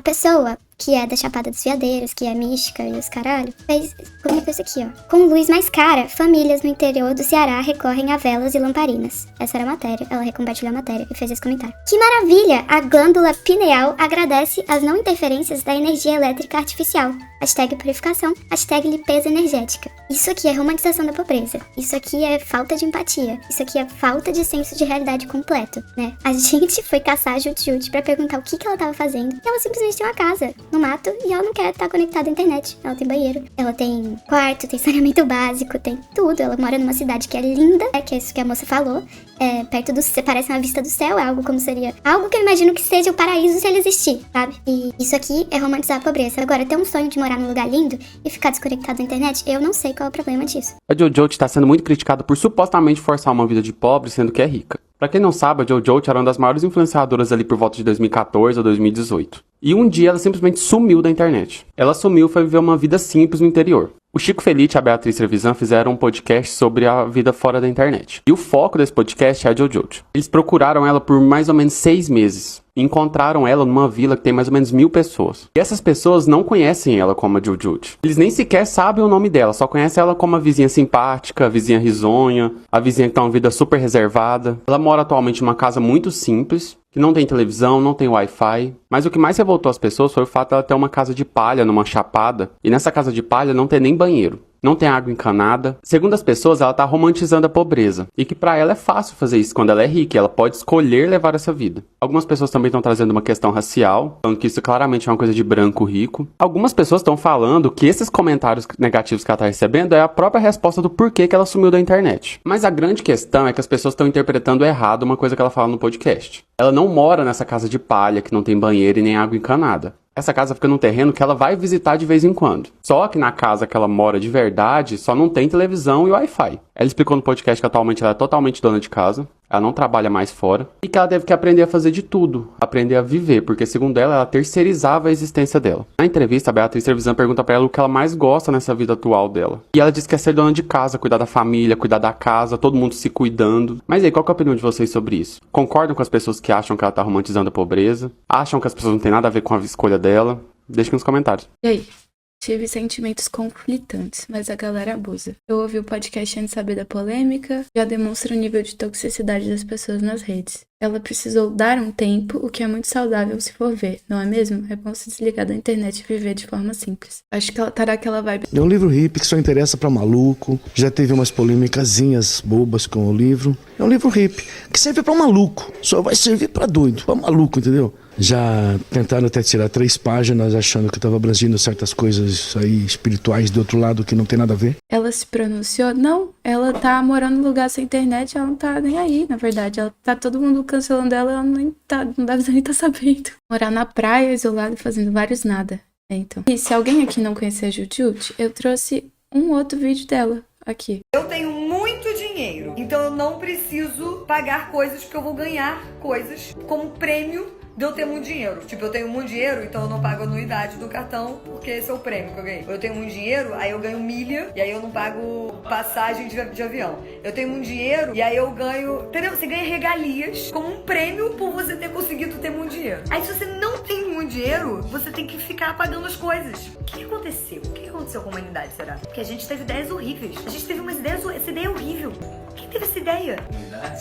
pessoa que é da Chapada dos Veadeiros, que é mística e os caralho, comentou isso aqui, ó. Com luz mais cara, famílias no interior do Ceará recorrem a velas e lamparinas. Essa era a matéria, ela recompartilhou a matéria e fez esse comentário. Que maravilha! A glândula pineal agradece as não interferências da energia elétrica artificial. Hashtag purificação, hashtag limpeza energética. Isso aqui é romantização da pobreza. Isso aqui é falta de empatia. Isso aqui é falta de senso de realidade completo, né? A gente foi caçar a Jut pra perguntar o que ela tava fazendo. E ela simplesmente tem uma casa no mato e ela não quer estar conectada à internet. Ela tem banheiro, ela tem quarto, tem saneamento básico, tem tudo. Ela mora numa cidade que é linda, que é isso que a moça falou. Perto do... parece uma vista do céu, é algo como seria... algo que eu imagino que seja o paraíso se ele existir, sabe? E isso aqui é romantizar a pobreza. Agora, ter um sonho de morar num lugar lindo e ficar desconectado da internet, eu não sei qual é o problema disso. A JoJo está sendo muito criticada por supostamente forçar uma vida de pobre, sendo que é rica. Pra quem não sabe, a JoJo era uma das maiores influenciadoras ali por volta de 2014 ou 2018. E um dia ela simplesmente sumiu da internet. Ela sumiu e foi viver uma vida simples no interior. O Chico Felice e a Beatriz Trevisan fizeram um podcast sobre a vida fora da internet. E o foco desse podcast é a JoJo. Eles procuraram ela por mais ou menos 6 meses. E encontraram ela numa vila que tem mais ou menos 1000 pessoas. E essas pessoas não conhecem ela como a JoJo. Eles nem sequer sabem o nome dela, só conhecem ela como a vizinha simpática, a vizinha risonha, a vizinha que tem uma vida super reservada. Ela mora atualmente numa casa muito simples, que não tem televisão, não tem Wi-Fi. Mas o que mais revoltou as pessoas foi o fato dela ter uma casa de palha numa chapada. E nessa casa de palha não tem nem banheiro. Não tem água encanada. Segundo as pessoas, ela tá romantizando a pobreza. E que pra ela é fácil fazer isso quando ela é rica. Ela pode escolher levar essa vida. Algumas pessoas também estão trazendo uma questão racial, falando que isso claramente é uma coisa de branco rico. Algumas pessoas estão falando que esses comentários negativos que ela tá recebendo é a própria resposta do porquê que ela sumiu da internet. Mas a grande questão é que as pessoas estão interpretando errado uma coisa que ela fala no podcast. Ela não mora nessa casa de palha que não tem banheiro e nem água encanada. Essa casa fica num terreno que ela vai visitar de vez em quando. Só que na casa que ela mora de verdade, só não tem televisão e Wi-Fi. Ela explicou no podcast que atualmente ela é totalmente dona de casa. Ela não trabalha mais fora. E que ela teve que aprender a fazer de tudo. Aprender a viver, porque segundo ela terceirizava a existência dela. Na entrevista, a Beatriz Trevisan pergunta pra ela o que ela mais gosta nessa vida atual dela. E ela diz que é ser dona de casa, cuidar da família, cuidar da casa, todo mundo se cuidando. Mas aí, qual que é a opinião de vocês sobre isso? Concordam com as pessoas que acham que ela tá romantizando a pobreza? Acham que as pessoas não têm nada a ver com a escolha dela? Deixem nos comentários. E aí? Tive sentimentos conflitantes, mas a galera abusa. Eu ouvi o podcast antes de saber da polêmica, já demonstra o nível de toxicidade das pessoas nas redes. Ela precisou dar um tempo, o que é muito saudável se for ver, não é mesmo? É bom se desligar da internet e viver de forma simples. Acho que ela tá naquela vibe. É um livro hippie que só interessa pra maluco. Já teve umas polêmicazinhas bobas com o livro. É um livro hippie que serve pra maluco. Só vai servir pra doido, pra maluco, entendeu? Já tentaram até tirar 3 páginas achando que eu tava abrangindo certas coisas aí espirituais do outro lado que não tem nada a ver. Ela se pronunciou? Não, ela tá morando num lugar sem internet, ela não tá nem aí, na verdade. Ela tá todo mundo cancelando ela nem tá, não deve nem tá sabendo. Morar na praia, isolado, fazendo vários nada. Então. E se alguém aqui não conhecer a Jut, eu trouxe um outro vídeo dela aqui. Eu tenho muito dinheiro, então eu não preciso pagar coisas porque eu vou ganhar coisas como prêmio de eu ter muito dinheiro. Tipo, eu tenho muito dinheiro, então eu não pago anuidade do cartão, porque esse é o prêmio que eu ganhei. Eu tenho muito dinheiro, aí eu ganho milha, e aí eu não pago passagem de avião. Eu tenho muito dinheiro, e aí eu ganho... Entendeu? Você ganha regalias como um prêmio por você ter conseguido ter muito dinheiro. Aí se você não tem muito dinheiro, você tem que ficar pagando as coisas. O que aconteceu? O que aconteceu com a humanidade, será? Porque a gente teve ideias horríveis. A gente teve umas ideias... Essa ideia é horrível. Quem teve essa ideia?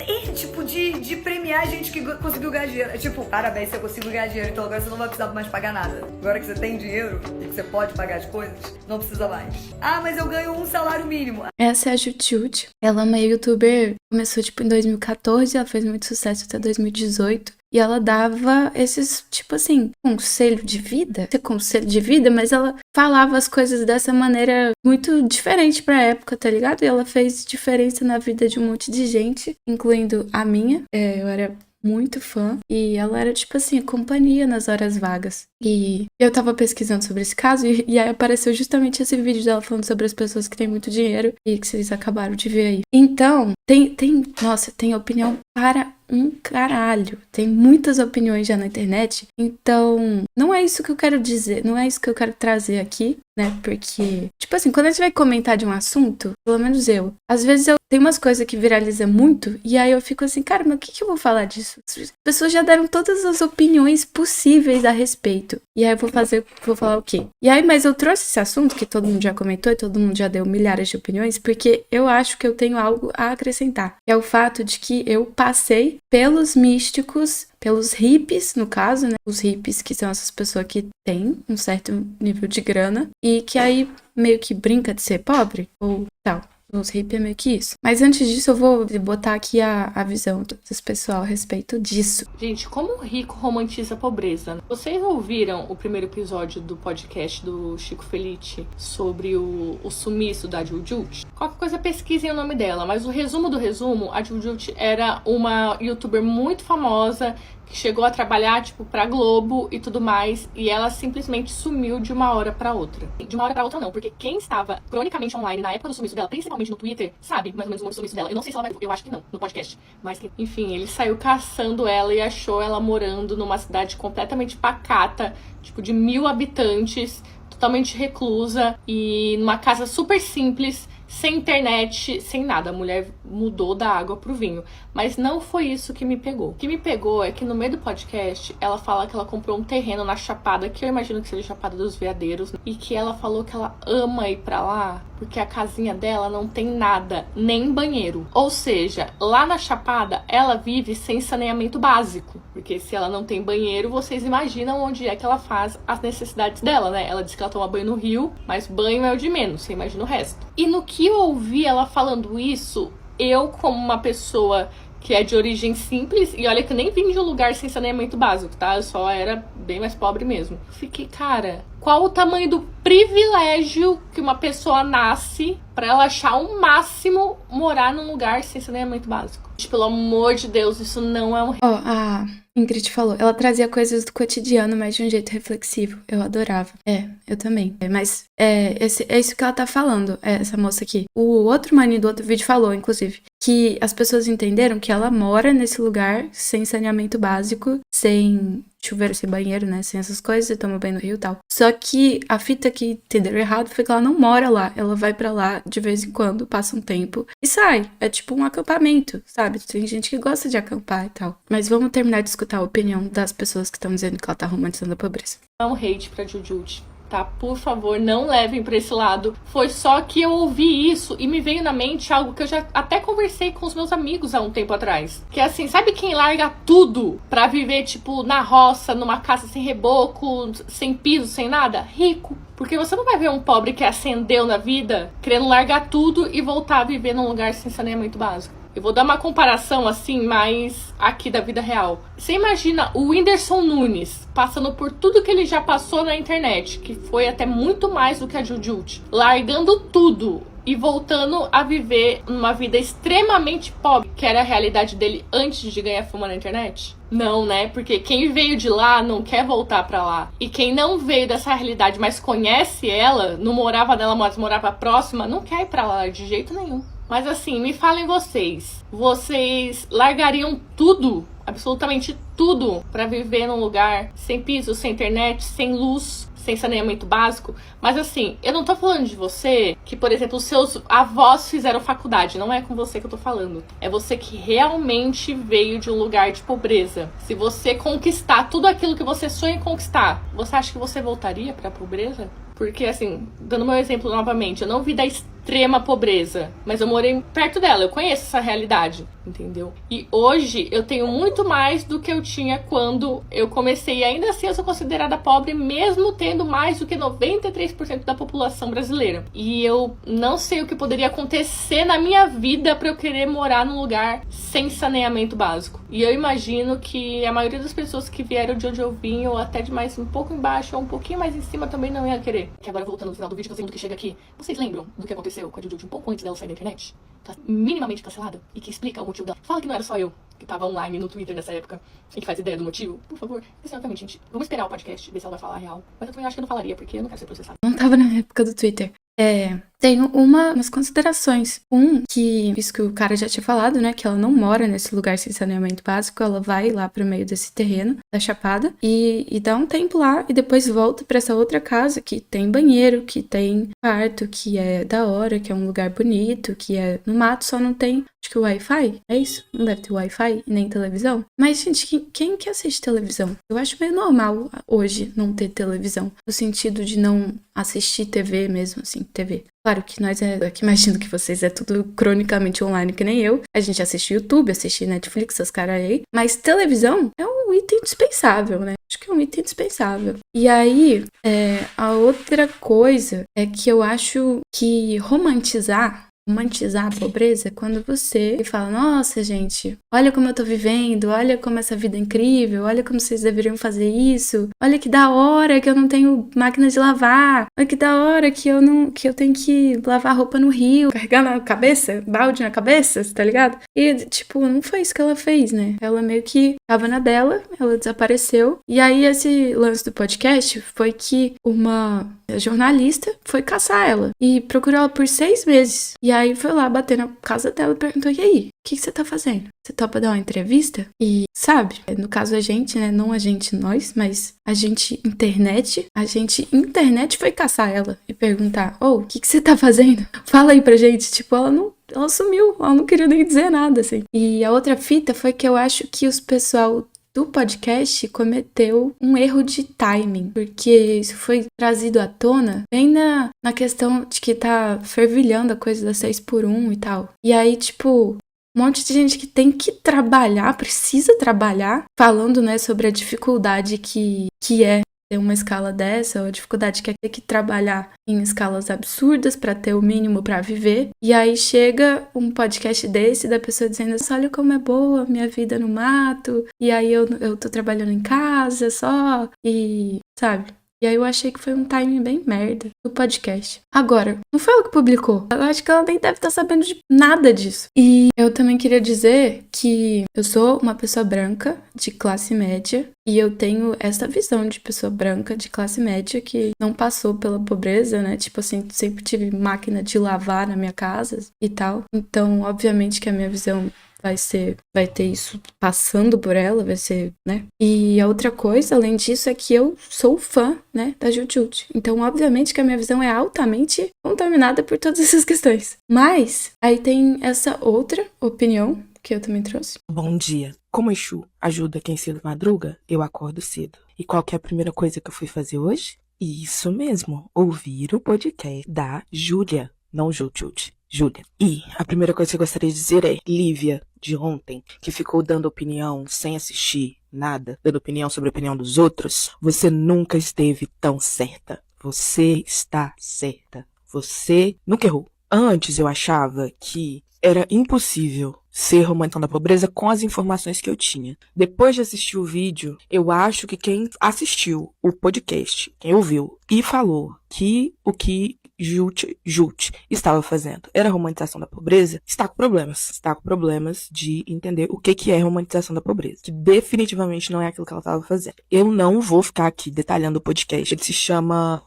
É, tipo, de premiar a gente que conseguiu ganhar dinheiro. É tipo, parabéns, você conseguiu ganhar dinheiro, então agora você não vai precisar mais pagar nada. Agora que você tem dinheiro e que você pode pagar as coisas, não precisa mais. Ah, mas eu ganho um salário mínimo. Essa é a Jut. Ela é uma youtuber, começou tipo em 2014, ela fez muito sucesso até 2018. E ela dava esses, tipo assim, conselho de vida. Conselho de vida, mas ela falava as coisas dessa maneira muito diferente pra época, tá ligado? E ela fez diferença na vida de um monte de gente, incluindo a minha. Eu era muito fã. E ela era, tipo assim, companhia nas horas vagas. E eu tava pesquisando sobre esse caso e aí apareceu justamente esse vídeo dela falando sobre as pessoas que têm muito dinheiro e que vocês acabaram de ver aí. Então, tem opinião para um caralho. Tem muitas opiniões já na internet. Então, não é isso que eu quero dizer. Não é isso que eu quero trazer aqui, né? Porque, tipo assim, quando a gente vai comentar de um assunto, pelo menos eu, às vezes eu tem umas coisas que viraliza muito, e aí eu fico assim, cara, mas o que eu vou falar disso? As pessoas já deram todas as opiniões possíveis a respeito. E aí eu vou falar o quê? E aí, mas eu trouxe esse assunto que todo mundo já comentou e todo mundo já deu milhares de opiniões, porque eu acho que eu tenho algo a acrescentar. É o fato de que eu passei pelos místicos, pelos hippies, no caso, né? Os hippies, que são essas pessoas que têm um certo nível de grana e que aí meio que brinca de ser pobre ou tal. Os hippies é meio que isso. Mas antes disso, eu vou botar aqui a visão desse pessoal a respeito disso. Gente, como o rico romantiza a pobreza? Vocês ouviram o primeiro episódio do podcast do Chico Felice sobre o sumiço da Jujut? Qualquer coisa pesquisem o nome dela, mas o resumo do resumo, a Jujut era uma youtuber muito famosa que chegou a trabalhar, tipo, pra Globo e tudo mais, e ela simplesmente sumiu de uma hora pra outra. De uma hora pra outra não, porque quem estava cronicamente online na época do sumiço dela, principalmente no Twitter, sabe mais ou menos o sumiço dela. Eu não sei se ela vai... Eu acho que não, no podcast. Mas, enfim, ele saiu caçando ela e achou ela morando numa cidade completamente pacata, tipo, de 1.000 habitantes, totalmente reclusa, e numa casa super simples, sem internet, sem nada. A mulher mudou da água pro vinho. Mas não foi isso que me pegou. O que me pegou é que no meio do podcast, ela fala que ela comprou um terreno na Chapada, que eu imagino que seja Chapada dos Veadeiros, e que ela falou que ela ama ir pra lá, porque a casinha dela não tem nada, nem banheiro. Ou seja, lá na Chapada, ela vive sem saneamento básico. Porque se ela não tem banheiro, vocês imaginam onde é que ela faz as necessidades dela, né? Ela diz que ela toma banho no rio, mas banho é o de menos, você imagina o resto. E no que eu ouvi ela falando isso, eu, como uma pessoa que é de origem simples, e olha que eu nem vim de um lugar sem saneamento básico, tá? Eu só era bem mais pobre mesmo. Fiquei, cara, qual o tamanho do privilégio que uma pessoa nasce pra ela achar o máximo morar num lugar sem saneamento básico? Pelo amor de Deus, isso não é um... Ó, a Ingrid falou, ela trazia coisas do cotidiano, mas de um jeito reflexivo. Eu adorava. Eu também. Mas é isso que ela tá falando, essa moça aqui. O outro maninho do outro vídeo falou, inclusive, que as pessoas entenderam que ela mora nesse lugar sem saneamento básico, sem chuveiro, sem banheiro, né? Sem essas coisas, e toma banho no rio e tal. Só que a fita que entenderam errado foi que ela não mora lá. Ela vai pra lá de vez em quando, passa um tempo e sai. É tipo um acampamento, sabe? Tem gente que gosta de acampar e tal. Mas vamos terminar de escutar a opinião das pessoas que estão dizendo que ela tá romantizando a pobreza. É um hate pra Jujut, tá? Por favor, não levem pra esse lado. Foi só que eu ouvi isso e me veio na mente algo que eu já até conversei com os meus amigos há um tempo atrás. Que é assim, sabe quem larga tudo pra viver, tipo, na roça, numa casa sem reboco, sem piso, sem nada? Rico. Porque você não vai ver um pobre que ascendeu na vida querendo largar tudo e voltar a viver num lugar sem saneamento básico. Eu vou dar uma comparação, assim, mais aqui da vida real. Você imagina o Whindersson Nunes passando por tudo que ele já passou na internet, que foi até muito mais do que a Jujut, largando tudo e voltando a viver uma vida extremamente pobre, que era a realidade dele antes de ganhar fama na internet? Não, né? Porque quem veio de lá não quer voltar pra lá. E quem não veio dessa realidade, mas conhece ela, não morava nela, mas morava próxima, não quer ir pra lá de jeito nenhum. Mas assim, me falem vocês largariam tudo, absolutamente tudo, pra viver num lugar sem piso, sem internet, sem luz, sem saneamento básico? Mas assim, eu não tô falando de você que, por exemplo, os seus avós fizeram faculdade. Não é com você que eu tô falando. É você que realmente veio de um lugar de pobreza. Se você conquistar tudo aquilo que você sonha em conquistar, você acha que você voltaria pra pobreza? Porque, assim, dando meu exemplo novamente, eu não vi da extrema pobreza, mas eu morei perto dela, eu conheço essa realidade, entendeu? E hoje eu tenho muito mais do que eu tinha quando eu comecei, e ainda assim eu sou considerada pobre, mesmo tendo mais do que 93% da população brasileira. E eu não sei o que poderia acontecer na minha vida pra eu querer morar num lugar sem saneamento básico. E eu imagino que a maioria das pessoas que vieram de onde eu vim, ou até de mais um pouco embaixo, ou um pouquinho mais em cima, também não ia querer. Que agora, voltando no final do vídeo, fazendo o que chega aqui, vocês lembram do que aconteceu com a Jujut um pouco antes dela sair da internet? Tá minimamente cancelada? E que explica o motivo dela. Fala que não era só eu que tava online no Twitter nessa época e que faz ideia do motivo, por favor. Exatamente, gente. Vamos esperar o podcast, ver se ela vai falar a real. Mas eu também acho que eu não falaria, porque eu não quero ser processada. Não tava na época do Twitter. tenho umas considerações. Que isso que o cara já tinha falado, né? Que ela não mora nesse lugar sem saneamento básico, ela vai lá pro meio desse terreno da Chapada e dá um tempo lá e depois volta pra essa outra casa que tem banheiro, que tem quarto, que é da hora, que é um lugar bonito, que é no mato, só não tem, acho que o Wi-Fi, é isso? Não deve ter Wi-Fi e nem televisão. Mas, gente, quem que assiste televisão? Eu acho meio normal hoje não ter televisão, no sentido de não assistir TV mesmo, assim, TV. Claro que nós aqui imagino que vocês é tudo cronicamente online que nem eu. A gente assiste YouTube, assiste Netflix, essas caras aí. Mas televisão é um item dispensável, né? Acho que é um item dispensável. E aí, a outra coisa é que eu acho que romantizar a pobreza é quando você fala, nossa, gente, olha como eu tô vivendo, olha como essa vida é incrível, olha como vocês deveriam fazer isso, olha que da hora que eu não tenho máquina de lavar, olha que da hora que eu tenho que lavar roupa no rio, carregar na cabeça, balde na cabeça, tá ligado? E, tipo, não foi isso que ela fez, né? Ela meio que tava na dela, ela desapareceu, e aí esse lance do podcast foi que uma jornalista foi caçar ela e procurou ela por 6 meses. E aí foi lá bater na casa dela e perguntou, e aí, o que você tá fazendo? Você topa dar uma entrevista? E, sabe, no caso a gente, né, não a gente nós, mas a gente internet foi caçar ela e perguntar, o que você tá fazendo? Fala aí pra gente. Tipo, ela sumiu, ela não queria nem dizer nada, assim. E a outra fita foi que eu acho que os pessoal do podcast cometeu um erro de timing, porque isso foi trazido à tona bem na questão de que tá fervilhando a coisa da 6x1 e tal. E aí, tipo, um monte de gente que tem que trabalhar, precisa trabalhar, falando, né, sobre a dificuldade que é ter uma escala dessa, ou a dificuldade que é ter que trabalhar em escalas absurdas pra ter o mínimo pra viver. E aí chega um podcast desse da pessoa dizendo assim, olha como é boa minha vida no mato, e aí eu tô trabalhando em casa só, e sabe? E aí eu achei que foi um timing bem merda do podcast. Agora, não foi ela que publicou. Eu acho que ela nem deve estar sabendo de nada disso. E eu também queria dizer que eu sou uma pessoa branca de classe média e eu tenho essa visão de pessoa branca de classe média que não passou pela pobreza, né? Tipo assim, sempre tive máquina de lavar na minha casa e tal. Então, obviamente que a minha visão vai ter isso passando por ela, vai ser, né? E a outra coisa, além disso, é que eu sou fã, né, da Jujutsu. Então, obviamente que a minha visão é altamente contaminada por todas essas questões. Mas, aí tem essa outra opinião que eu também trouxe. Bom dia. Como Exu ajuda quem cedo madruga, eu acordo cedo. E qual que é a primeira coisa que eu fui fazer hoje? Isso mesmo, ouvir o podcast da Júlia, não Jujutsu. Júlia. E a primeira coisa que eu gostaria de dizer é Lívia, de ontem, que ficou dando opinião sem assistir nada, dando opinião sobre a opinião dos outros, você nunca esteve tão certa. Você está certa. Você nunca errou. Antes eu achava que era impossível ser romantizando a pobreza com as informações que eu tinha. Depois de assistir o vídeo, eu acho que quem assistiu o podcast, quem ouviu e falou que o que Jut estava fazendo era romantização da pobreza, está com problemas. Está com problemas de entender o que é romantização da pobreza. Que definitivamente não é aquilo que ela estava fazendo. Eu não vou ficar aqui detalhando o podcast. Ele se chama...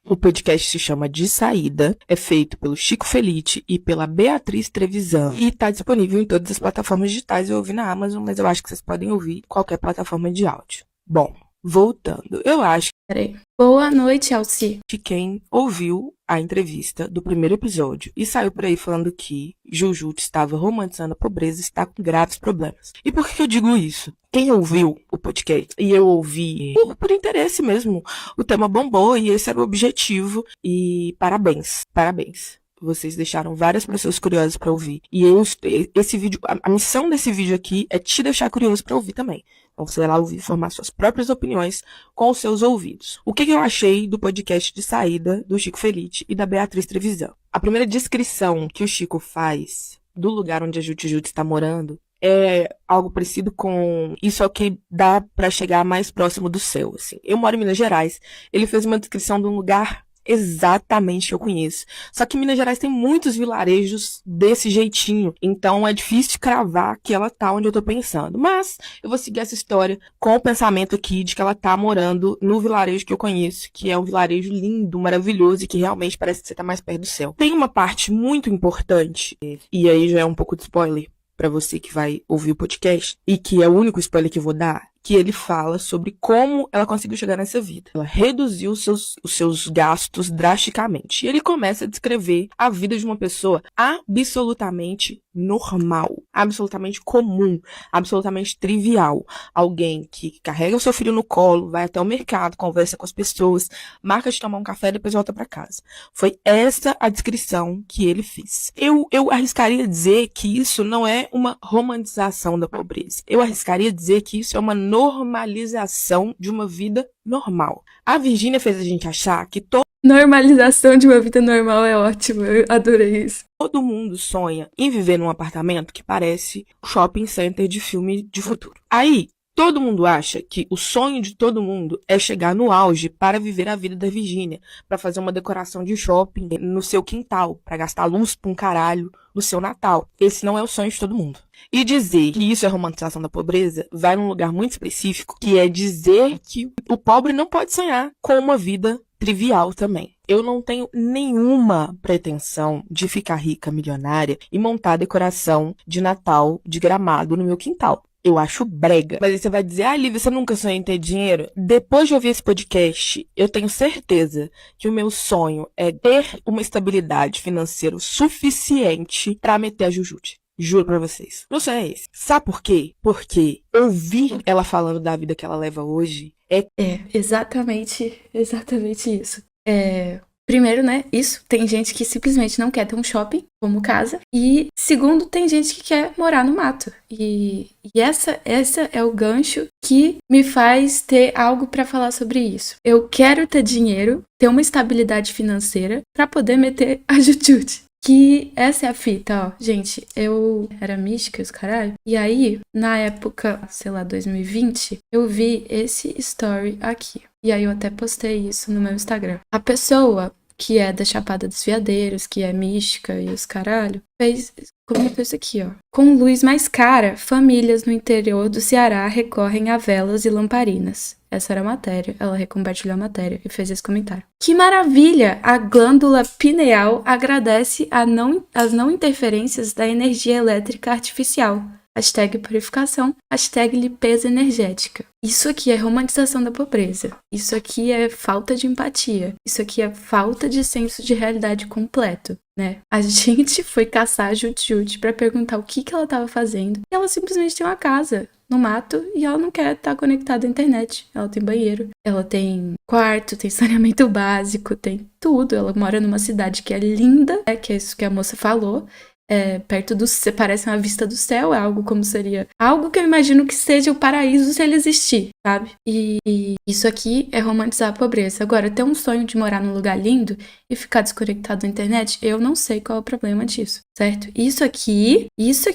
O podcast se chama De Saída, é feito pelo Chico Felice e pela Beatriz Trevisan e está disponível em todas as plataformas digitais. Eu ouvi na Amazon, mas eu acho que vocês podem ouvir em qualquer plataforma de áudio. Bom, voltando, eu acho Boa noite, Alci. que quem ouviu a entrevista do primeiro episódio e saiu por aí falando que Jujutsu estava romantizando a pobreza está com graves problemas. E por que eu digo isso? Quem ouviu o podcast, e eu ouvi por interesse mesmo, o tema bombou e esse era o objetivo. E parabéns. Vocês deixaram várias pessoas curiosas para ouvir. E esse vídeo, a missão desse vídeo aqui é te deixar curioso para ouvir também. Então você vai lá ouvir, formar suas próprias opiniões com os seus ouvidos. O que eu achei do podcast de saída do Chico Felice e da Beatriz Trevisan? A primeira descrição que o Chico faz do lugar onde a Jujutsu está morando é algo parecido com isso é o que dá para chegar mais próximo do céu, assim. Eu moro em Minas Gerais. Ele fez uma descrição de um lugar exatamente que eu conheço. Só que Minas Gerais tem muitos vilarejos desse jeitinho, então é difícil de cravar que ela tá onde eu tô pensando. Mas eu vou seguir essa história com o pensamento aqui de que ela tá morando no vilarejo que eu conheço, que é um vilarejo lindo, maravilhoso e que realmente parece que você tá mais perto do céu. Tem uma parte muito importante, e aí já é um pouco de spoiler pra você que vai ouvir o podcast, e que é o único spoiler que eu vou dar, que ele fala sobre como ela conseguiu chegar nessa vida. Ela reduziu os seus gastos drasticamente. E ele começa a descrever a vida de uma pessoa absolutamente normal, absolutamente comum, absolutamente trivial. Alguém que carrega o seu filho no colo, vai até o mercado, conversa com as pessoas, marca de tomar um café e depois volta para casa. Foi essa a descrição que ele fez. Eu arriscaria dizer que isso não é uma romantização da pobreza. Eu arriscaria dizer que isso é uma normalização de uma vida normal. A Virgínia fez a gente achar que Normalização de uma vida normal é ótimo, eu adorei isso. todo mundo sonha em viver num apartamento que parece um shopping center de filme de futuro. Aí, todo mundo acha que o sonho de todo mundo é chegar no auge para viver a vida da Virgínia, para fazer uma decoração de shopping no seu quintal, para gastar luz pra um caralho no seu Natal. Esse não é o sonho de todo mundo. E dizer que isso é romantização da pobreza vai num lugar muito específico, que é dizer que o pobre não pode sonhar com uma vida trivial também. Eu não tenho nenhuma pretensão de ficar rica, milionária e montar decoração de Natal de Gramado no meu quintal. Eu acho brega. Mas aí você vai dizer, Lívia, você nunca sonhou em ter dinheiro? Depois de ouvir esse podcast, eu tenho certeza que o meu sonho é ter uma estabilidade financeira suficiente pra meter a Jujute. Juro pra vocês. Meu sonho é esse. Sabe por quê? Porque ouvir ela falando da vida que ela leva hoje É, exatamente isso. Primeiro, né, isso, tem gente que simplesmente não quer ter um shopping como casa. E segundo, tem gente que quer morar no mato. E essa é o gancho que me faz ter algo pra falar sobre isso. Eu quero ter dinheiro, ter uma estabilidade financeira pra poder meter a Jujute. Que essa é a fita, ó. Gente, eu era mística, os caralho. E aí, na época, sei lá, 2020, eu vi esse story aqui. E aí eu até postei isso no meu Instagram. A pessoa que é da Chapada dos Veadeiros, que é mística e os caralho, comentou isso aqui, ó. Com luz mais cara, famílias no interior do Ceará recorrem a velas e lamparinas. Essa era a matéria. Ela recompartilhou a matéria e fez esse comentário. Que maravilha! A glândula pineal agradece as não interferências da energia elétrica artificial. Hashtag purificação, hashtag limpeza energética. Isso aqui é romantização da pobreza. Isso aqui é falta de empatia. Isso aqui é falta de senso de realidade completo, né? A gente foi caçar a Jujute pra perguntar o que ela estava fazendo. E ela simplesmente tem uma casa no mato e ela não quer estar conectada à internet. Ela tem banheiro, ela tem quarto, tem saneamento básico, tem tudo. Ela mora numa cidade que é linda, que é isso que a moça falou. Perto do céu, parece uma vista do céu, é algo como seria algo que eu imagino que seja o paraíso se ele existir, sabe? E isso aqui é romantizar a pobreza. Agora, ter um sonho de morar num lugar lindo e ficar desconectado da internet, eu não sei qual é o problema disso, certo? Isso aqui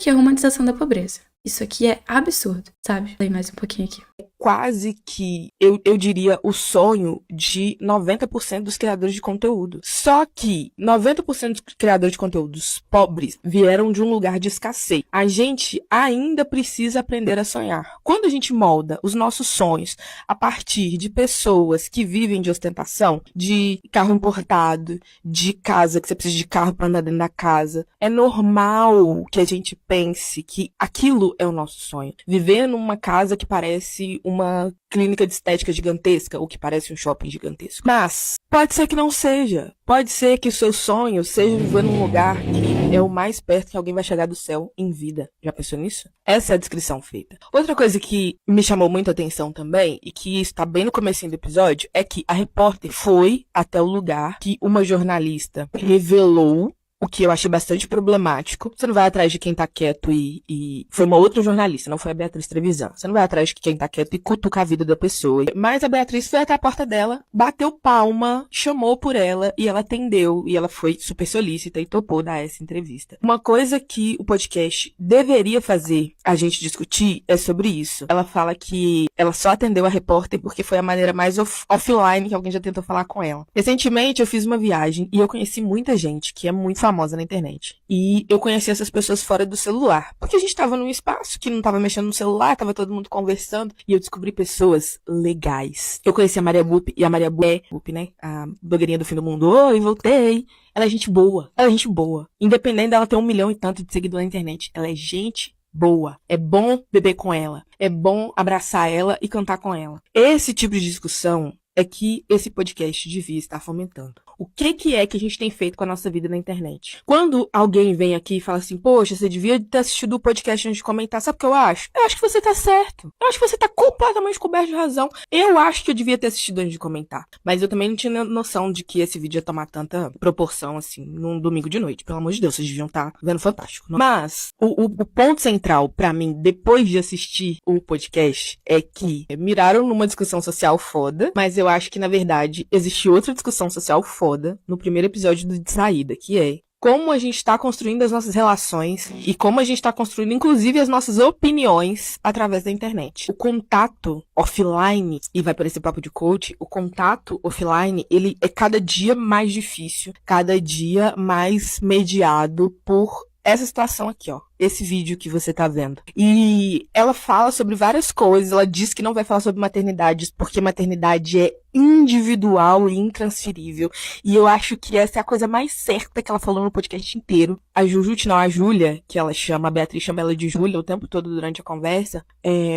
é romantização da pobreza. Isso aqui é absurdo, sabe? Falei mais um pouquinho aqui. Quase que, eu diria, o sonho de 90% dos criadores de conteúdo. Só que 90% dos criadores de conteúdos pobres vieram de um lugar de escassez. A gente ainda precisa aprender a sonhar. Quando a gente molda os nossos sonhos a partir de pessoas que vivem de ostentação, de carro importado, de casa, que você precisa de carro para andar dentro da casa, é normal que a gente pense que aquilo é o nosso sonho. Viver numa casa que parece uma clínica de estética gigantesca, ou que parece um shopping gigantesco. Mas pode ser que não seja. Pode ser que o seu sonho seja viver num lugar que é o mais perto que alguém vai chegar do céu em vida. Já pensou nisso? Essa é a descrição feita. Outra coisa que me chamou muita atenção também, e que está bem no comecinho do episódio, é que a repórter foi até o lugar que uma jornalista revelou o que eu achei bastante problemático. Você não vai atrás de quem tá quieto e... Foi uma outra jornalista, não foi a Beatriz Trevisan. Você não vai atrás de quem tá quieto e cutucar a vida da pessoa. Mas a Beatriz foi até a porta dela, bateu palma, chamou por ela e ela atendeu. E ela foi super solícita e topou dar essa entrevista. Uma coisa que o podcast deveria fazer a gente discutir é sobre isso. Ela fala que ela só atendeu a repórter porque foi a maneira mais offline que alguém já tentou falar com ela. Recentemente eu fiz uma viagem e eu conheci muita gente que é muito famosa na internet. E eu conheci essas pessoas fora do celular. Porque a gente tava num espaço que não tava mexendo no celular, tava todo mundo conversando. E eu descobri pessoas legais. Eu conheci a Maria Bupp, e a Maria Bupp, né? A blogueirinha do fim do mundo. Oi, voltei. Ela é gente boa. Ela é gente boa. Independente dela ter 1 milhão e tanto de seguidores na internet. Ela é gente boa. É bom beber com ela. É bom abraçar ela e cantar com ela. Esse tipo de discussão é que esse podcast devia estar fomentando. O que é que a gente tem feito com a nossa vida na internet? Quando alguém vem aqui e fala assim, poxa, você devia ter assistido o podcast antes de comentar, sabe o que eu acho? Eu acho que você tá certo. Eu acho que você tá completamente coberto de razão. Eu acho que eu devia ter assistido antes de comentar. Mas eu também não tinha noção de que esse vídeo ia tomar tanta proporção, assim, num domingo de noite. Pelo amor de Deus, vocês deviam estar vendo Fantástico. Mas, o ponto central pra mim, depois de assistir o podcast, é que miraram numa discussão social foda, mas eu acho que, na verdade, existe outra discussão social foda no primeiro episódio do De Saída, que é como a gente está construindo as nossas relações e como a gente está construindo, inclusive, as nossas opiniões através da internet. O contato offline, e vai parecer papo de coach, o contato offline, ele é cada dia mais difícil, cada dia mais mediado por essa situação aqui, ó. Esse vídeo que você tá vendo. E ela fala sobre várias coisas. Ela diz que não vai falar sobre maternidades porque maternidade é individual e intransferível. E eu acho que essa é a coisa mais certa que ela falou no podcast inteiro. A Júlia, que ela chama, a Beatriz chama ela de Júlia o tempo todo durante a conversa,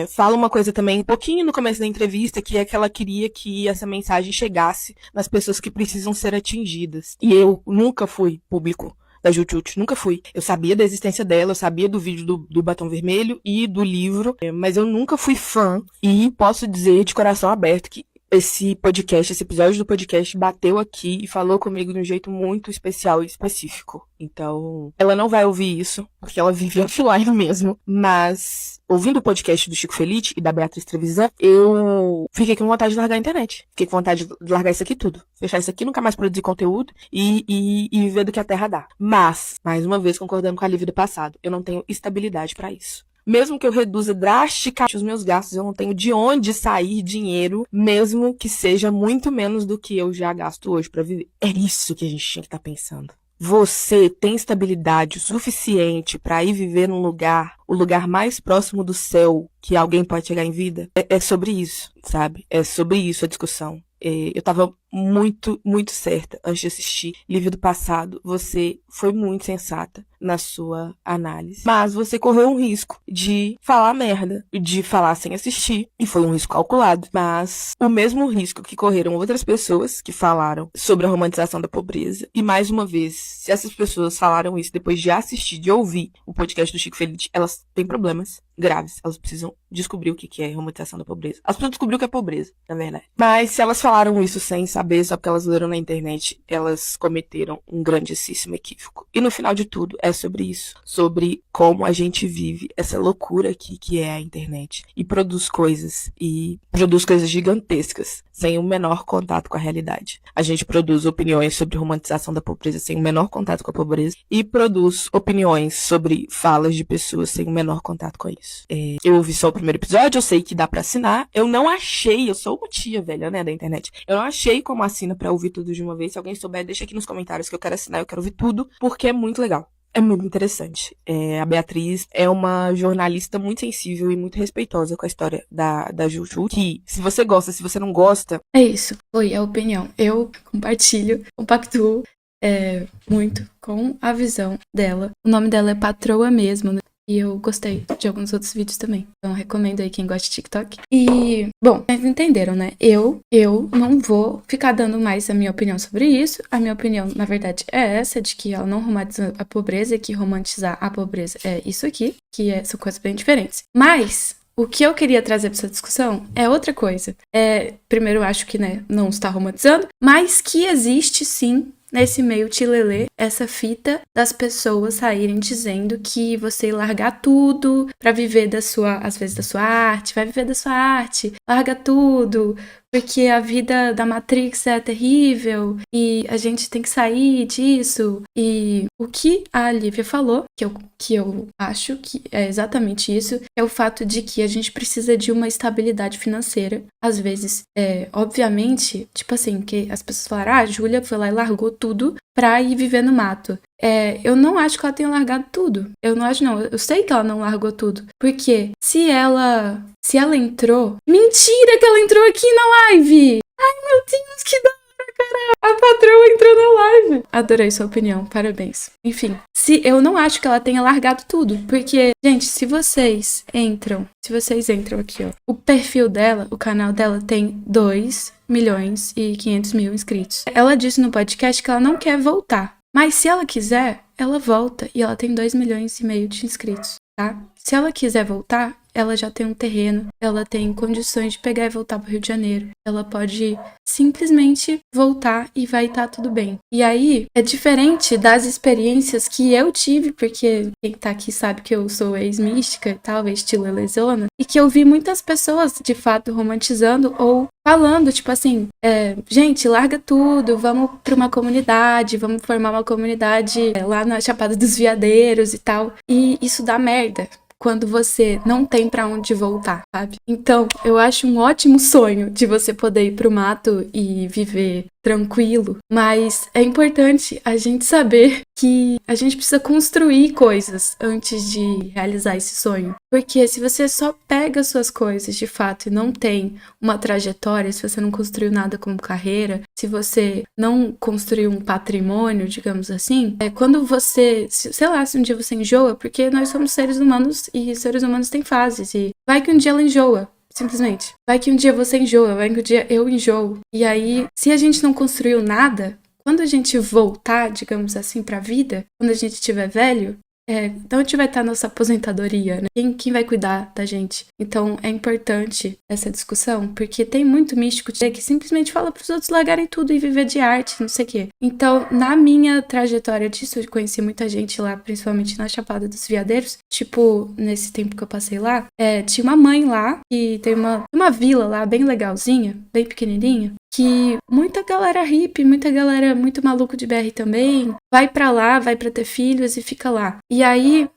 fala uma coisa também, um pouquinho no começo da entrevista, que é que ela queria que essa mensagem chegasse nas pessoas que precisam ser atingidas. E eu nunca fui público da Jutut, nunca fui. Eu sabia da existência dela, eu sabia do vídeo do Batom Vermelho e do livro, mas eu nunca fui fã, e posso dizer de coração aberto que esse episódio do podcast bateu aqui e falou comigo de um jeito muito especial e específico. Então, ela não vai ouvir isso, porque ela vive offline mesmo, mas ouvindo o podcast do Chico Felice e da Beatriz Trevisan, eu fiquei com vontade de largar a internet. Fiquei com vontade de largar isso aqui tudo. Fechar isso aqui, nunca mais produzir conteúdo e viver do que a terra dá. Mas, mais uma vez, concordando com a Lívia do passado, eu não tenho estabilidade pra isso. Mesmo que eu reduza drasticamente os meus gastos, eu não tenho de onde sair dinheiro, mesmo que seja muito menos do que eu já gasto hoje pra viver. É isso que a gente tinha que estar pensando. Você tem estabilidade o suficiente pra ir viver num lugar, o lugar mais próximo do céu que alguém pode chegar em vida? É sobre isso, sabe? É sobre isso a discussão. Eu tava muito, muito certa antes de assistir Lívia do Passado. Você foi muito sensata na sua análise. Mas você correu um risco de falar merda, de falar sem assistir. E foi um risco calculado. Mas o mesmo risco que correram outras pessoas que falaram sobre a romantização da pobreza. E mais uma vez, se essas pessoas falaram isso depois de assistir, de ouvir o podcast do Chico Felice, elas têm problemas graves. Elas precisam descobrir o que é romantização da pobreza. Elas precisam descobrir o que é pobreza, na verdade. Mas se elas falaram isso sem saber, só porque elas leram na internet, elas cometeram um grandíssimo equívoco. E no final de tudo, é sobre isso. Sobre como a gente vive essa loucura aqui que é a internet. E produz coisas gigantescas, sem o menor contato com a realidade. A gente produz opiniões sobre romantização da pobreza sem o menor contato com a pobreza. E produz opiniões sobre falas de pessoas sem o menor contato com isso. Eu ouvi só o primeiro episódio, eu sei que dá pra assinar. Eu não achei, eu sou uma tia velha, né, da internet. Eu não achei como assina pra ouvir tudo de uma vez. Se alguém souber, deixa aqui nos comentários que eu quero assinar, eu quero ouvir tudo, porque é muito legal. É muito interessante. A Beatriz é uma jornalista muito sensível e muito respeitosa com a história da Juju, que se você gosta, se você não gosta... É isso, foi a opinião. Eu compactuo muito com a visão dela. O nome dela é Patroa mesmo, né? E eu gostei de alguns outros vídeos também. Então recomendo aí quem gosta de TikTok. E, bom, vocês entenderam, né? Eu não vou ficar dando mais a minha opinião sobre isso. A minha opinião, na verdade, é essa, de que ela não romantiza a pobreza, e que romantizar a pobreza é isso aqui, que são coisas bem diferentes. Mas o que eu queria trazer para essa discussão é outra coisa. Primeiro, eu acho que, né, não está romantizando, mas que existe sim nesse meio tilelê, essa fita das pessoas saírem dizendo que você largar tudo pra viver às vezes da sua arte, vai viver da sua arte, larga tudo, porque a vida da Matrix é terrível e a gente tem que sair disso. E o que a Lívia falou, que eu acho que é exatamente isso, é o fato de que a gente precisa de uma estabilidade financeira. Às vezes, obviamente, tipo assim, que as pessoas falaram, a Júlia foi lá e largou tudo pra ir viver no mato. Eu não acho que ela tenha largado tudo. Eu não acho, não. Eu sei que ela não largou tudo. Porque se ela entrou... Mentira que ela entrou aqui na live! Ai, meu Deus, que da hora, cara! A patroa entrou na live! Adorei sua opinião, parabéns. Enfim, eu não acho que ela tenha largado tudo. Porque, gente, se vocês entram aqui, ó. O perfil dela, o canal dela tem 2.500.000 inscritos. Ela disse no podcast que ela não quer voltar. Mas se ela quiser, ela volta e ela tem 2,5 milhões de inscritos, tá? Se ela quiser voltar, ela já tem um terreno, ela tem condições de pegar e voltar pro Rio de Janeiro. Ela pode simplesmente voltar e vai estar tudo bem. E aí, é diferente das experiências que eu tive, porque quem tá aqui sabe que eu sou ex-mística e tal, estilo Elezona, e que eu vi muitas pessoas, de fato, romantizando ou falando, tipo assim, gente, larga tudo, vamos pra uma comunidade, vamos formar uma comunidade lá na Chapada dos Veadeiros e tal. E isso dá merda quando você não tem pra onde voltar, sabe? Então, eu acho um ótimo sonho de você poder ir pro mato e viver tranquilo, mas é importante a gente saber que a gente precisa construir coisas antes de realizar esse sonho. Porque se você só pega suas coisas de fato e não tem uma trajetória, se você não construiu nada como carreira, se você não construiu um patrimônio, digamos assim, quando você, sei lá, se um dia você enjoa, porque nós somos seres humanos e seres humanos têm fases, e vai que um dia ela enjoa. Simplesmente. Vai que um dia você enjoa, vai que um dia eu enjoo. E aí, se a gente não construiu nada, quando a gente voltar, digamos assim, pra vida, quando a gente estiver velho, de onde vai estar a nossa aposentadoria, né? Quem vai cuidar da gente? Então, é importante essa discussão, porque tem muito místico que simplesmente fala pros outros largarem tudo e viver de arte, não sei o quê. Então, na minha trajetória disso, eu conheci muita gente lá, principalmente na Chapada dos Veadeiros, tipo, nesse tempo que eu passei lá, tinha uma mãe lá, que tem uma vila lá, bem legalzinha, bem pequenininha, que muita galera hippie, muita galera muito maluco de BR também, vai pra lá, vai pra ter filhos e fica lá. E aí,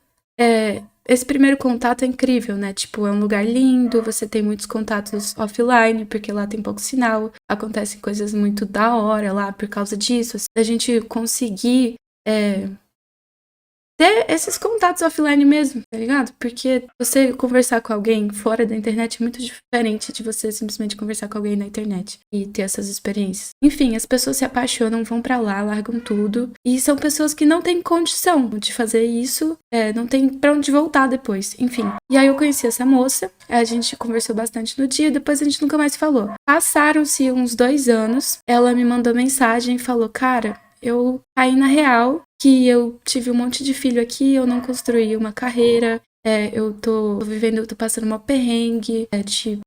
esse primeiro contato é incrível, né? Tipo, é um lugar lindo, você tem muitos contatos offline, porque lá tem pouco sinal, acontecem coisas muito da hora lá por causa disso. A gente conseguir ter esses contatos offline mesmo, tá ligado? Porque você conversar com alguém fora da internet é muito diferente de você simplesmente conversar com alguém na internet e ter essas experiências. Enfim, as pessoas se apaixonam, vão pra lá, largam tudo, e são pessoas que não têm condição de fazer isso, não tem pra onde voltar depois, enfim. E aí eu conheci essa moça, a gente conversou bastante no dia, depois a gente nunca mais falou. Passaram-se uns 2 anos, ela me mandou mensagem e falou, cara, eu caí na real que eu tive um monte de filho aqui, eu não construí uma carreira, eu tô passando uma perrengue, de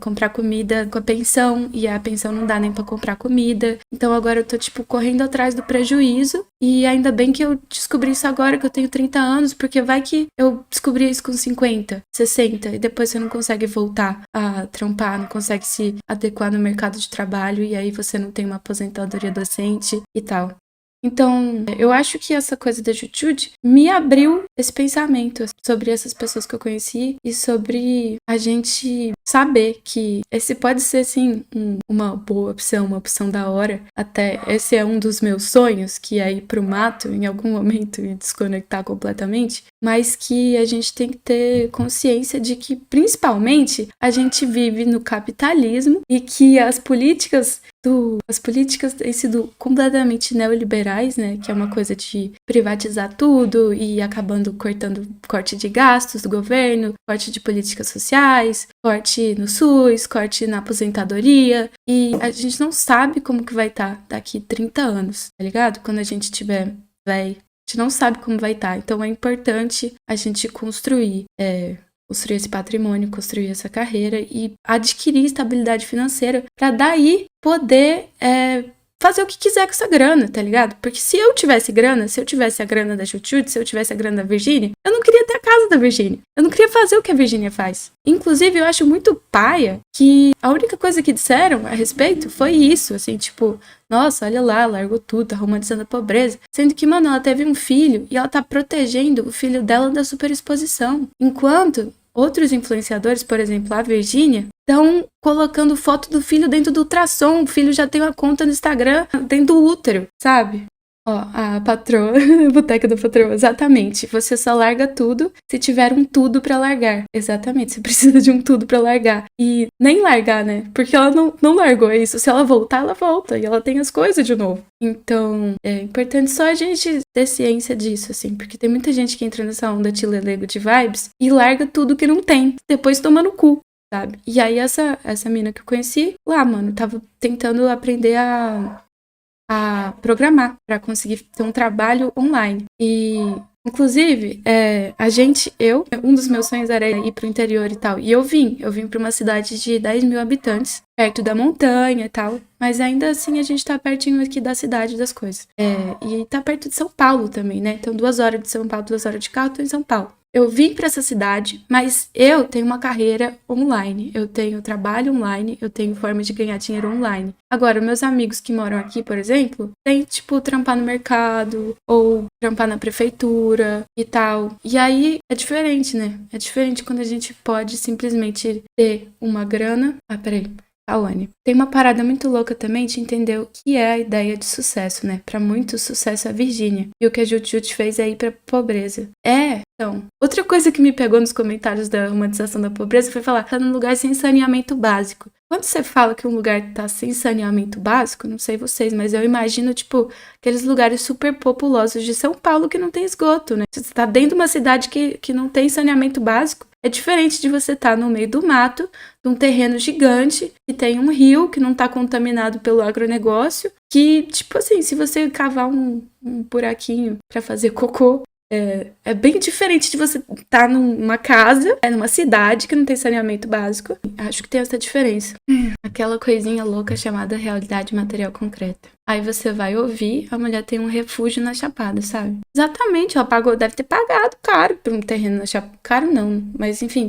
comprar comida com a pensão, e a pensão não dá nem pra comprar comida, então agora eu tô, tipo, correndo atrás do prejuízo, e ainda bem que eu descobri isso agora, que eu tenho 30 anos, porque vai que eu descobri isso com 50, 60, e depois você não consegue voltar a trampar, não consegue se adequar no mercado de trabalho, e aí você não tem uma aposentadoria docente e tal. Então, eu acho que essa coisa da Jujude me abriu esse pensamento sobre essas pessoas que eu conheci e sobre a gente saber que esse pode ser, sim, uma boa opção, uma opção da hora. Até esse é um dos meus sonhos, que é ir pro mato em algum momento e desconectar completamente, mas que a gente tem que ter consciência de que, principalmente, a gente vive no capitalismo e que as políticas têm sido completamente neoliberais, né? Que é uma coisa de privatizar tudo e acabando cortando corte de gastos do governo, corte de políticas sociais, corte no SUS, corte na aposentadoria. E a gente não sabe como que vai estar daqui 30 anos, tá ligado? Quando a gente tiver velho, a gente não sabe como vai estar. Então é importante a gente construir esse patrimônio, construir essa carreira e adquirir estabilidade financeira para daí poder fazer o que quiser com essa grana, tá ligado? Porque se eu tivesse grana, se eu tivesse a grana da Chutchut, se eu tivesse a grana da Virgínia, eu não queria ter a casa da Virgínia. Eu não queria fazer o que a Virgínia faz. Inclusive, eu acho muito paia que a única coisa que disseram a respeito foi isso, assim, tipo, nossa, olha lá, largou tudo, tá romantizando a pobreza. Sendo que, mano, ela teve um filho e ela tá protegendo o filho dela da superexposição. Enquanto outros influenciadores, por exemplo, a Virgínia, estão colocando foto do filho dentro do ultrassom. O filho já tem uma conta no Instagram dentro do útero, sabe? Ó, a patroa, boteca da patroa, exatamente. Você só larga tudo se tiver um tudo pra largar. Exatamente, você precisa de um tudo pra largar. E nem largar, né? Porque ela não largou isso. Se ela voltar, ela volta. E ela tem as coisas de novo. Então, é importante só a gente ter ciência disso, assim. Porque tem muita gente que entra nessa onda tilelego de vibes e larga tudo que não tem. Depois toma no cu. Sabe? E aí essa mina que eu conheci lá, mano, tava tentando aprender a programar pra conseguir ter um trabalho online. E inclusive, um dos meus sonhos era ir pro interior e tal. E eu vim pra uma cidade de 10 mil habitantes, perto da montanha e tal. Mas ainda assim a gente tá pertinho aqui da cidade das coisas. E tá perto de São Paulo também, né? Então 2 horas de São Paulo, 2 horas de carro, tô em São Paulo. Eu vim pra essa cidade, mas eu tenho uma carreira online. Eu tenho trabalho online, eu tenho forma de ganhar dinheiro online. Agora, meus amigos que moram aqui, por exemplo, tem, tipo, trampar no mercado ou trampar na prefeitura e tal. E aí é diferente, né? É diferente quando a gente pode simplesmente ter uma grana. Peraí. Cauane. Tem uma parada muito louca também de entender o que é a ideia de sucesso, né? Pra muito sucesso é a Virgínia. E o que a Chutchut fez é ir pra pobreza. Então, outra coisa que me pegou nos comentários da romantização da pobreza foi falar, tá num lugar sem saneamento básico. Quando você fala que um lugar tá sem saneamento básico, não sei vocês, mas eu imagino, tipo, aqueles lugares super populosos de São Paulo que não tem esgoto, né? Você tá dentro de uma cidade que não tem saneamento básico, é diferente de você estar no meio do mato, de um terreno gigante, que tem um rio que não tá contaminado pelo agronegócio, que, tipo assim, se você cavar um buraquinho pra fazer cocô, é bem diferente de você estar numa casa, numa cidade que não tem saneamento básico. Acho que tem essa diferença. Aquela coisinha louca chamada realidade material concreta. Aí você vai ouvir, a mulher tem um refúgio na Chapada, sabe? Exatamente, ela pagou, deve ter pagado caro por um terreno na Chapada. Caro não, mas enfim,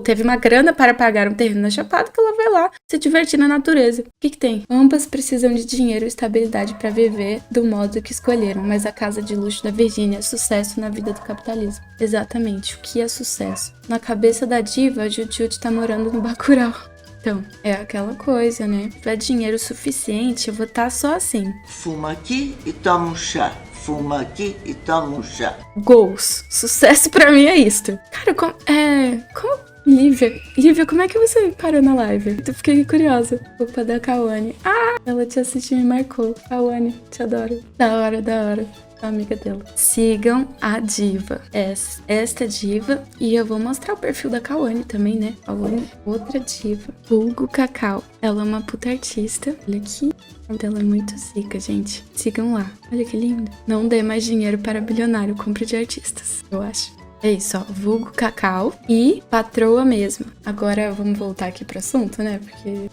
teve uma grana para pagar um terreno na Chapada que ela vai lá se divertir na natureza. O que tem? Ambas precisam de dinheiro e estabilidade para viver do modo que escolheram, mas a casa de luxo da Virgínia é sucesso na vida do capitalismo. Exatamente, o que é sucesso? Na cabeça da diva, a Chutchut tá morando no Bacurau. Então, é aquela coisa, né? Se tiver dinheiro suficiente, eu vou estar só assim. Fuma aqui e toma um chá. Fuma aqui e toma um chá. Goals. Sucesso pra mim é isto. Cara, como Lívia, como é que você parou na live? Eu fiquei curiosa. Culpa da Cauane. Ela te assistiu e me marcou. Cauane, te adoro. Da hora. Amiga dela. Sigam a diva. Esta diva. E eu vou mostrar o perfil da Cauane também, né? Cauane, outra diva. Hugo Cacau. Ela é uma puta artista. Olha aqui. Ela é muito zica, gente. Sigam lá. Olha que lindo. Não dê mais dinheiro para bilionário. Compre de artistas, eu acho. É isso, ó. Vulgo Cacau e patroa mesmo. Agora vamos voltar aqui pro assunto, né? Porque